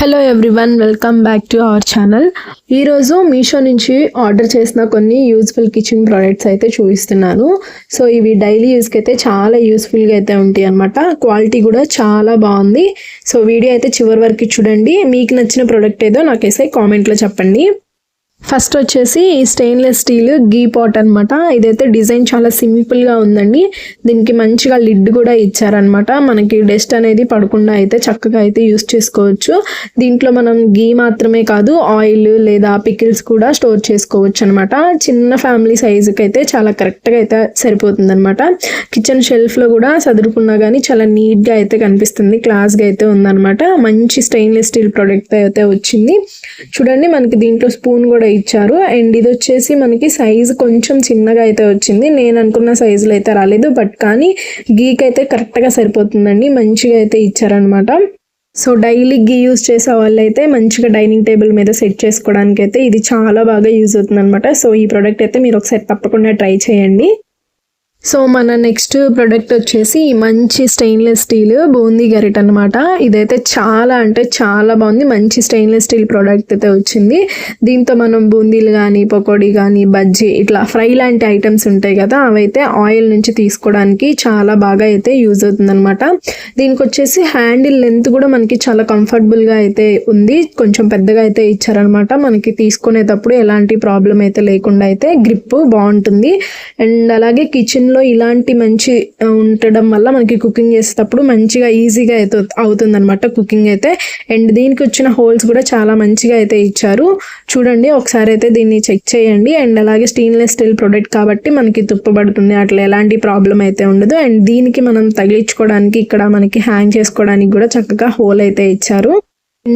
Hello everyone, welcome back to our channel. ఈరోజు మీషో నుంచి order చేసిన కొన్ని యూజ్ఫుల్ కిచెన్ ప్రోడక్ట్స్ అయితే చూపిస్తున్నాను. సో ఇవి డైలీ యూస్కి అయితే చాలా యూస్ఫుల్గా అయితే ఉంటాయి అనమాట. క్వాలిటీ కూడా చాలా బాగుంది. సో వీడియో అయితే చివరి వరకు చూడండి. మీకు నచ్చిన ప్రోడక్ట్ ఏదో నాకైతే కామెంట్లో చెప్పండి. ఫస్ట్ వచ్చేసి స్టెయిన్లెస్ స్టీల్ గీ పాట్ అనమాట. ఇదైతే డిజైన్ చాలా సింపుల్గా ఉందండి. దీనికి మంచిగా లిడ్ కూడా ఇచ్చారనమాట. మనకి డస్ట్ అనేది పడకుండా అయితే చక్కగా అయితే యూస్ చేసుకోవచ్చు. దీంట్లో మనం గీ మాత్రమే కాదు, ఆయిల్ లేదా పికిల్స్ కూడా స్టోర్ చేసుకోవచ్చు అనమాట. చిన్న ఫ్యామిలీ సైజుకి అయితే చాలా కరెక్ట్గా అయితే సరిపోతుంది అనమాట. కిచెన్ షెల్ఫ్లో కూడా సదురుకున్నా కానీ చాలా నీట్గా అయితే కనిపిస్తుంది, క్లాస్గా అయితే ఉందన్నమాట. మంచి స్టెయిన్లెస్ స్టీల్ ప్రోడక్ట్ అయితే వచ్చింది. చూడండి, మనకి దీంట్లో స్పూన్ కూడా ఇచ్చారు. అండ్ ఇది వచ్చేసి మనకి సైజు కొంచెం చిన్నగా అయితే వచ్చింది. నేను అనుకున్న సైజులో అయితే రాలేదు, బట్ కానీ గీకి అయితే కరెక్ట్గా సరిపోతుందండి. మంచిగా అయితే ఇచ్చారనమాట. సో డైలీ గీ యూజ్ చేసే వాళ్ళు అయితే మంచిగా డైనింగ్ టేబుల్ మీద సెట్ చేసుకోవడానికి అయితే ఇది చాలా బాగా యూజ్ అవుతుంది అనమాట. సో ఈ ప్రోడక్ట్ అయితే మీరు ఒకసారి తప్పకుండా ట్రై చేయండి. సో మన నెక్స్ట్ ప్రోడక్ట్ వచ్చేసి మంచి స్టెయిన్లెస్ స్టీల్ బూందీ గరిట అనమాట. ఇదైతే చాలా అంటే చాలా బాగుంది. మంచి స్టెయిన్లెస్ స్టీల్ ప్రోడక్ట్ అయితే వచ్చింది. దీంతో మనం బూందీలు కానీ, పకోడీ కానీ, బజ్జీ ఇట్లా ఫ్రై లాంటి ఐటమ్స్ ఉంటాయి కదా, అవైతే ఆయిల్ నుంచి తీసుకోవడానికి చాలా బాగా అయితే యూజ్ అవుతుంది అనమాట. దీనికి వచ్చేసి హ్యాండిల్ లెంత్ కూడా మనకి చాలా కంఫర్టబుల్గా అయితే ఉంది. కొంచెం పెద్దగా అయితే ఇచ్చారనమాట. మనకి తీసుకునేటప్పుడు ఎలాంటి ప్రాబ్లం అయితే లేకుండా అయితే గ్రిప్ బాగుంటుంది. అండ్ అలాగే కిచెన్లో ఇలాంటి మంచి ఉండడం వల్ల మనకి కుకింగ్ చేసేటప్పుడు మంచిగా ఈజీగా అయితే అవుతుంది అనమాట కుకింగ్ అయితే. అండ్ దీనికి వచ్చిన హోల్స్ కూడా చాలా మంచిగా అయితే ఇచ్చారు. చూడండి, ఒకసారి అయితే దీన్ని చెక్ చేయండి. అండ్ అలాగే స్టెయిన్లెస్ స్టీల్ ప్రోడక్ట్ కాబట్టి మనకి తుప్పబడుతుంది, అట్లా ఎలాంటి ప్రాబ్లం అయితే ఉండదు. అండ్ దీనికి మనం తగిలించుకోవడానికి ఇక్కడ మనకి హ్యాంగ్ చేసుకోవడానికి కూడా చక్కగా హోల్ అయితే ఇచ్చారు.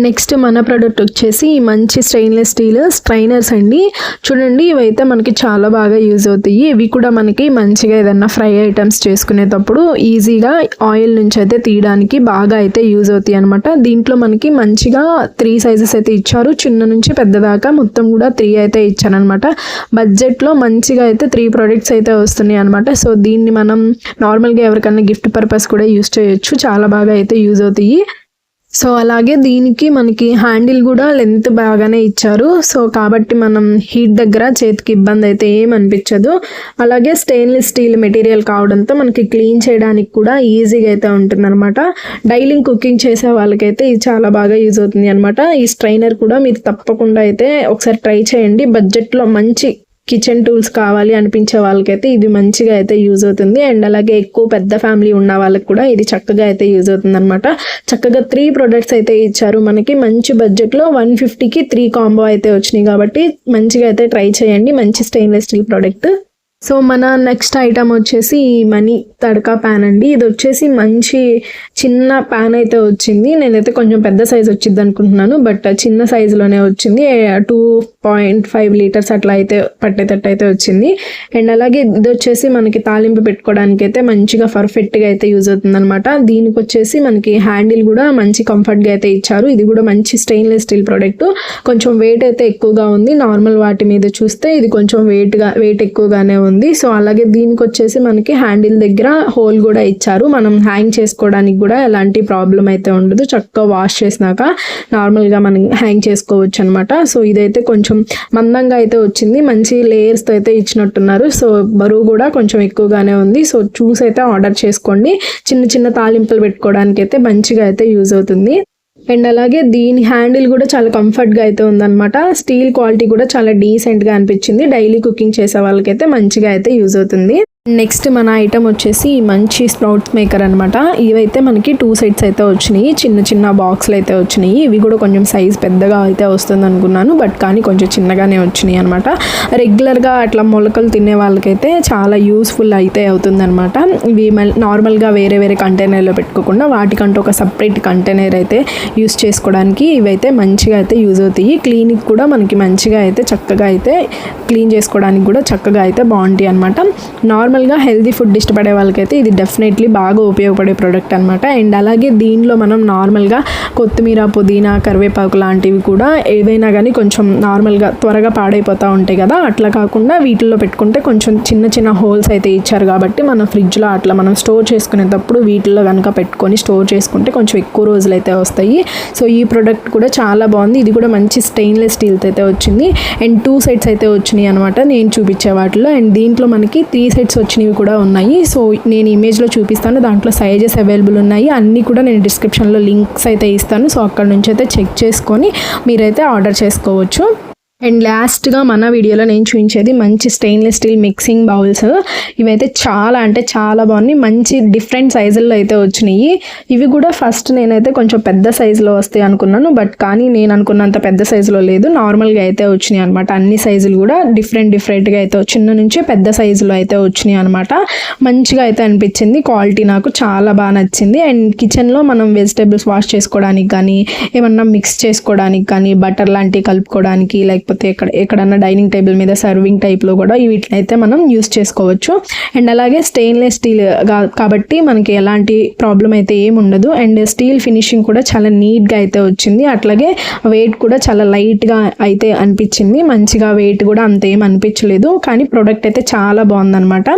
నెక్స్ట్ మన ప్రోడక్ట్ వచ్చేసి మంచి స్టెయిన్లెస్ స్టీల్ స్ట్రైనర్స్ అండి. చూడండి, ఇవైతే మనకి చాలా బాగా యూజ్ అవుతాయి. ఇవి కూడా మనకి మంచిగా ఏదన్నా ఫ్రై ఐటమ్స్ చేసుకునేటప్పుడు ఈజీగా ఆయిల్ నుంచి అయితే తీయడానికి బాగా అయితే యూజ్ అవుతాయి అనమాట. దీంట్లో మనకి మంచిగా 3 సైజెస్ అయితే ఇచ్చారు. చిన్న నుంచి పెద్ద దాకా మొత్తం కూడా 3 అయితే ఇచ్చారనమాట. బడ్జెట్లో మంచిగా అయితే 3 ప్రోడక్ట్స్ అయితే వస్తున్నాయి అనమాట. సో దీన్ని మనం నార్మల్గా ఎవరికైనా గిఫ్ట్ పర్పస్ కూడా యూజ్ చేయొచ్చు. చాలా బాగా అయితే యూజ్ అవుతాయి. సో అలాగే దీనికి మనకి హ్యాండిల్ కూడా లెంత్ బాగానే ఇచ్చారు. సో కాబట్టి మనం హీట్ దగ్గర చేతికి ఇబ్బంది అయితే ఏం అనిపించదు. అలాగే స్టెయిన్లెస్ స్టీల్ మెటీరియల్ కావడంతో మనకి క్లీన్ చేయడానికి కూడా ఈజీగా అయితే ఉంటుంది అనమాట. డైలీ కుకింగ్ చేసే వాళ్ళకైతే ఇది చాలా బాగా యూజ్ అవుతుంది అనమాట. ఈ స్ట్రైనర్ కూడా మీరు తప్పకుండా అయితే ఒకసారి ట్రై చేయండి. బడ్జెట్లో మంచి కిచెన్ టూల్స్ కావాలి అనిపించే వాళ్ళకైతే ఇది మంచిగా అయితే యూజ్ అవుతుంది. అండ్ అలాగే ఎక్కువ పెద్ద ఫ్యామిలీ ఉన్న వాళ్ళకి కూడా ఇది చక్కగా అయితే యూజ్ అవుతుంది అనమాట. చక్కగా 3 ప్రోడక్ట్స్ అయితే ఇచ్చారు మనకి. మంచి బడ్జెట్లో 150కి 3 కాంబో అయితే వచ్చినాయి కాబట్టి మంచిగా అయితే ట్రై చేయండి. మంచి స్టెయిన్లెస్ స్టీల్ ప్రోడక్ట్. సో మన నెక్స్ట్ ఐటమ్ వచ్చేసి మనీ తడకా ప్యాన్ అండి. ఇది వచ్చేసి మంచి చిన్న ప్యాన్ అయితే వచ్చింది. నేనైతే కొంచెం పెద్ద సైజ్ వచ్చింది అనుకుంటున్నాను, బట్ చిన్న సైజులోనే వచ్చింది. 2.5 లీటర్స్ అట్లా అయితే పట్టేటట్టు అయితే వచ్చింది. అండ్ అలాగే ఇది వచ్చేసి మనకి తాలింపు పెట్టుకోవడానికి అయితే మంచిగా పర్ఫెక్ట్గా అయితే యూజ్ అవుతుంది అనమాట. దీనికి వచ్చేసి మనకి హ్యాండిల్ కూడా మంచి కంఫర్ట్గా అయితే ఇచ్చారు. ఇది కూడా మంచి స్టెయిన్లెస్ స్టీల్ ప్రోడక్ట్. కొంచెం వెయిట్ అయితే ఎక్కువగా ఉంది. నార్మల్ వాటి మీద చూస్తే ఇది కొంచెం వెయిట్ ఎక్కువగానే ఉంది. సో అలాగే దీనికి వచ్చేసి మనకి హ్యాండిల్ దగ్గర హోల్ కూడా ఇచ్చారు. మనం హ్యాంగ్ చేసుకోవడానికి కూడా ఎలాంటి ప్రాబ్లం అయితే ఉండదు. చక్కగా వాష్ చేసినాక నార్మల్గా మనం హ్యాంగ్ చేసుకోవచ్చు అనమాట. సో ఇదైతే కొంచెం మందంగా అయితే వచ్చింది. మంచి లేయర్స్తో అయితే ఇచ్చినట్టున్నారు. సో బరువు కూడా కొంచెం ఎక్కువగానే ఉంది. సో చూసి అయితే ఆర్డర్ చేసుకోండి. చిన్న చిన్న తాలింపులు పెట్టుకోవడానికి అయితే మంచిగా అయితే యూజ్ అవుతుంది. అండ్ అలాగే దీని హ్యాండిల్ కూడా చాలా కంఫర్ట్గా అయితే ఉందన్నమాట. స్టీల్ క్వాలిటీ కూడా చాలా డీసెంట్గా అనిపించింది. డైలీ కుకింగ్ చేసే వాళ్ళకైతే మంచిగా అయితే యూజ్ అవుతుంది. నెక్స్ట్ మన ఐటమ్ వచ్చేసి మంచి స్ప్రౌట్స్ మేకర్ అనమాట. ఇవైతే మనకి 2 సెట్స్ అయితే వచ్చినాయి. చిన్న చిన్న బాక్స్లు అయితే వచ్చినాయి. ఇవి కూడా కొంచెం సైజ్ పెద్దగా అయితే వస్తుంది అనుకున్నాను, బట్ కానీ కొంచెం చిన్నగానే వచ్చినాయి అనమాట. రెగ్యులర్గా అట్లా మొలకలు తినే వాళ్ళకైతే చాలా యూస్ఫుల్ అయితే అవుతుంది అనమాట. ఇవి నార్మల్గా వేరే వేరే కంటైనర్లో పెట్టుకోకుండా వాటికంటూ ఒక సపరేట్ కంటైనర్ అయితే యూస్ చేసుకోవడానికి ఇవైతే మంచిగా అయితే యూజ్ అవుతాయి. క్లీనింగ్ కూడా మనకి మంచిగా అయితే చక్కగా అయితే క్లీన్ చేసుకోవడానికి కూడా చక్కగా అయితే బాగుంటాయి అనమాట. నార్మల్గా హెల్తీ ఫుడ్ ఇష్టపడే వాళ్ళకైతే ఇది డెఫినెట్లీ బాగా ఉపయోగపడే ప్రోడక్ట్ అనమాట. అండ్ అలాగే దీనిలో మనం నార్మల్గా కొత్తిమీర, పుదీనా, కరివేపాకు లాంటివి కూడా ఏవైనా కానీ కొంచెం నార్మల్గా త్వరగా పాడైపోతూ ఉంటాయి కదా, అట్లా కాకుండా వీటిల్లో పెట్టుకుంటే కొంచెం చిన్న చిన్న హోల్స్ అయితే ఇచ్చారు కాబట్టి మన ఫ్రిడ్జ్లో అట్లా మనం స్టోర్ చేసుకునేటప్పుడు వీటిల్లో కనుక పెట్టుకొని స్టోర్ చేసుకుంటే కొంచెం ఎక్కువ రోజులు అయితే వస్తాయి. సో ఈ ప్రోడక్ట్ కూడా చాలా బాగుంది. ఇది కూడా మంచి స్టెయిన్లెస్ స్టీల్తో అయితే వచ్చింది. అండ్ 2 సెట్స్ అయితే వచ్చినాయి అనమాట నేను చూపించే వాటిలో. అండ్ దీంట్లో మనకి 3 సెట్స్ వచ్చినవి కూడా ఉన్నాయి. సో నేను ఇమేజ్లో చూపిస్తాను, దాంట్లో సైజెస్ అవైలబుల్ ఉన్నాయి. అన్నీ కూడా నేను డిస్క్రిప్షన్లో లింక్స్ అయితే ఇస్తాను. సో అక్కడ నుంచి అయితే చెక్ చేసుకొని మీరైతే ఆర్డర్ చేసుకోవచ్చు. అండ్ లాస్ట్గా మన వీడియోలో నేను చూపించేది మంచి స్టెయిన్లెస్ స్టీల్ మిక్సింగ్ బౌల్స్. ఇవైతే చాలా అంటే చాలా బాగున్నాయి. మంచి డిఫరెంట్ సైజుల్లో అయితే వచ్చినాయి. ఇవి కూడా ఫస్ట్ నేనైతే కొంచెం పెద్ద సైజులో వస్తాయి అనుకున్నాను, బట్ కానీ నేను అనుకున్నంత పెద్ద సైజులో లేదు, నార్మల్గా అయితే వచ్చినాయి అనమాట. అన్ని సైజులు కూడా డిఫరెంట్గా అయితే చిన్న నుంచి పెద్ద సైజులో అయితే వచ్చినాయి అనమాట. మంచిగా అయితే అనిపించింది. క్వాలిటీ నాకు చాలా బాగా నచ్చింది. అండ్ కిచెన్లో మనం వెజిటేబుల్స్ వాష్ చేసుకోవడానికి కానీ, ఏమన్నా మిక్స్ చేసుకోవడానికి కానీ, బటర్ లాంటివి కలుపుకోవడానికి, లేకపోతే ఎక్కడన్నా డైనింగ్ టేబుల్ మీద సర్వింగ్ టైప్లో కూడా వీటిని అయితే మనం యూస్ చేసుకోవచ్చు. అండ్ అలాగే స్టెయిన్లెస్ స్టీల్ కాబట్టి మనకి ఎలాంటి ప్రాబ్లం అయితే ఏమి ఉండదు. అండ్ స్టీల్ ఫినిషింగ్ కూడా చాలా నీట్గా అయితే వచ్చింది. అట్లాగే వెయిట్ కూడా చాలా లైట్గా అయితే అనిపించింది. మంచిగా వెయిట్ కూడా అంత ఏం అనిపించలేదు. కానీ ప్రోడక్ట్ అయితే చాలా బాగుందన్నమాట.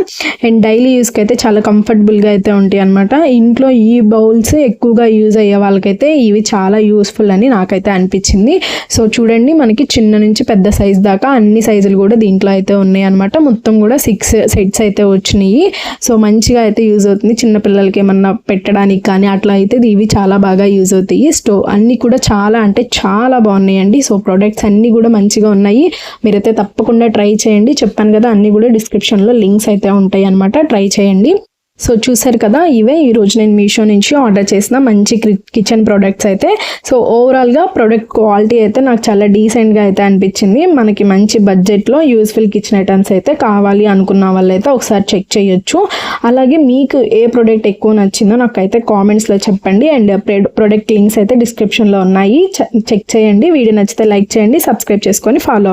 అండ్ డైలీ యూస్కి అయితే చాలా కంఫర్టబుల్గా అయితే ఉంటాయి అనమాట. ఇంట్లో ఈ బౌల్స్ ఎక్కువగా యూజ్ అయ్యే వాళ్ళకైతే ఇవి చాలా యూస్ఫుల్ అని నాకైతే అనిపించింది. సో చూడండి, మనకి చిన్న నుంచి పెద్ద సైజ్ దాకా అన్ని సైజులు కూడా దీంట్లో అయితే ఉన్నాయి అనమాట. మొత్తం కూడా 6 సెట్స్ అయితే వచ్చినాయి. సో మంచిగా అయితే యూజ్ అవుతుంది. చిన్నపిల్లలకి ఏమన్నా పెట్టడానికి కానీ అట్లా అయితే ఇవి చాలా బాగా యూజ్ అవుతాయి. అన్నీ కూడా చాలా అంటే చాలా బాగున్నాయండి. సో ప్రోడక్ట్స్ అన్నీ కూడా మంచిగా ఉన్నాయి. మీరైతే తప్పకుండా ట్రై చేయండి. చెప్పాను కదా, అన్నీ కూడా డిస్క్రిప్షన్లో లింక్స్ అయితే ఉంటాయి అనమాట. ట్రై చేయండి. సో చూసారు కదా, ఇవే ఈరోజు నేను మీషో నుంచి ఆర్డర్ చేసిన మంచి కిచెన్ ప్రోడక్ట్స్ అయితే. సో ఓవరాల్గా ప్రోడక్ట్ క్వాలిటీ అయితే నాకు చాలా డీసెంట్గా అయితే అనిపించింది. మనకి మంచి బడ్జెట్లో యూస్ఫుల్ కిచెన్ ఐటమ్స్ అయితే కావాలి అనుకున్న వాళ్ళైతే ఒకసారి చెక్ చేయొచ్చు. అలాగే మీకు ఏ ప్రోడక్ట్ ఎక్కువ నచ్చిందో నాకైతే కామెంట్స్లో చెప్పండి. అండ్ ప్రోడక్ట్ లింక్స్ అయితే డిస్క్రిప్షన్లో ఉన్నాయి, చెక్ చేయండి. వీడియో నచ్చితే లైక్ చేయండి, సబ్స్క్రైబ్ చేసుకొని ఫాలో